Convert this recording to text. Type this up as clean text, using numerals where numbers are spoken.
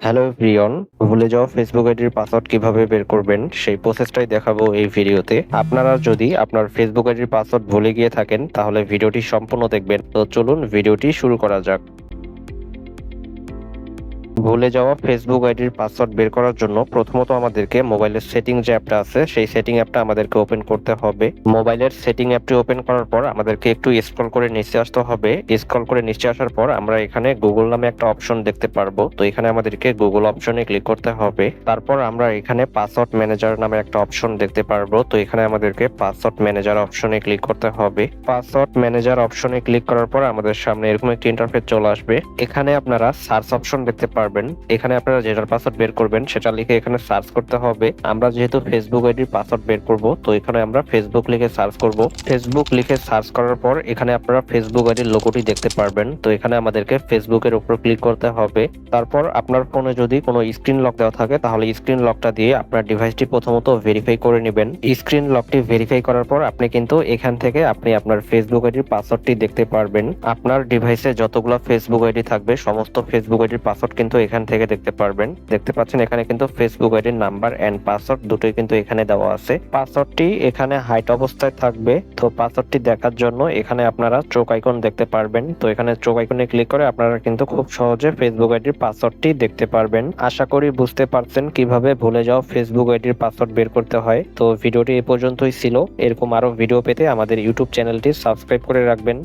Hello everyone, ভুলে যাওয়া Facebook আইডির পাসওয়ার্ড কিভাবে বের করবেন সেই প্রসেসটাই দেখাবো এই ভিডিওতে। আপনারা যদি আপনার ফেসবুক আইডির পাসওয়ার্ড ভুলে গিয়ে থাকেন তাহলে ভিডিওটি সম্পূর্ণ দেখবেন। তো চলুন ভিডিওটি শুরু করা যাক। ভুলে যাওয়া ফেসবুক আইডির পাসওয়ার্ড বের করার জন্য প্রথমত আমাদেরকে মোবাইলের সেটিং যে অ্যাপটা আছে সেই সেটিং অ্যাপটা আমাদেরকে ওপেন করতে হবে। মোবাইলের সেটিং অ্যাপটি ওপেন করার পর আমাদেরকে একটু স্ক্রল করে নিচে আসতে হবে। স্ক্রল করে নিচে আসার পর আমরা এখানে গুগল নামে একটা অপশন দেখতে পারবো। তো এখানে আমাদেরকে গুগল অপশনে ক্লিক করতে হবে। তারপর আমরা এখানে পাসওয়ার্ড ম্যানেজার নামে একটা অপশন দেখতে পারবো। তো এখানে আমাদেরকে পাসওয়ার্ড ম্যানেজার অপশনে ক্লিক করতে হবে। পাসওয়ার্ড ম্যানেজার অপশনে ক্লিক করার পর আমাদের সামনে এরকম একটি ইন্টারফেস চলে আসবে। এখানে আপনারা সার্চ অপশন দেখতে পারবেন। এখানে আপনারা যেটার পাসওয়ার্ড বের করবেন সেটা লিখে এখানে সার্চ করতে হবে। আমরা যেহেতু ফেসবুক আইডির পাসওয়ার্ড বের করব, তো এখানে আমরা ফেসবুক লিখে সার্চ করব। ফেসবুক লিখে সার্চ করার পর এখানে আপনারা ফেসবুক আইডির লোগোটি দেখতে পারবেন। তো এখানে আমাদেরকে ফেসবুকের উপর ক্লিক করতে হবে। তারপর আপনার ফোনে যদি কোনো স্ক্রিন লক দেওয়া থাকে তাহলে স্ক্রিন লকটা দিয়ে আপনার ডিভাইসটি প্রথমত ভেরিফাই করে নেবেন। স্ক্রিন লকটি ভেরিফাই করার পর আপনি কিন্তু এখান থেকে আপনি আপনার ফেসবুক আইডির পাসওয়ার্ডটি দেখতে পারবেন। আপনার ডিভাইসে যতগুলো ফেসবুক আইডি থাকবে সমস্ত ফেসবুক আইডির পাসওয়ার্ড কিন্তু এখান থেকে দেখতে পারবেন। দেখতে পাচ্ছেন এখানে কিন্তু ফেসবুক আইডির নাম্বার এন্ড পাসওয়ার্ড দুটোই কিন্তু এখানে দেওয়া আছে। পাসওয়ার্ডটি এখানে হাইড অবস্থায় থাকবে। তো পাসওয়ার্ডটি দেখার জন্য এখানে আপনারা চোখ আইকন দেখতে পারবেন। তো এখানে চোখ আইকনে ক্লিক করে আপনারা কিন্তু খুব সহজে ফেসবুক আইডির পাসওয়ার্ডটি দেখতে পারবেন। আশা করি বুঝতে পারছেন কিভাবে ভুলে যাওয়া ফেসবুক আইডির পাসওয়ার্ড বের করতে হয়। তো ভিডিওটি এ পর্যন্তই ছিল। এরকম আরো ভিডিও পেতে আমাদের ইউটিউব চ্যানেলটি সাবস্ক্রাইব করে রাখবেন।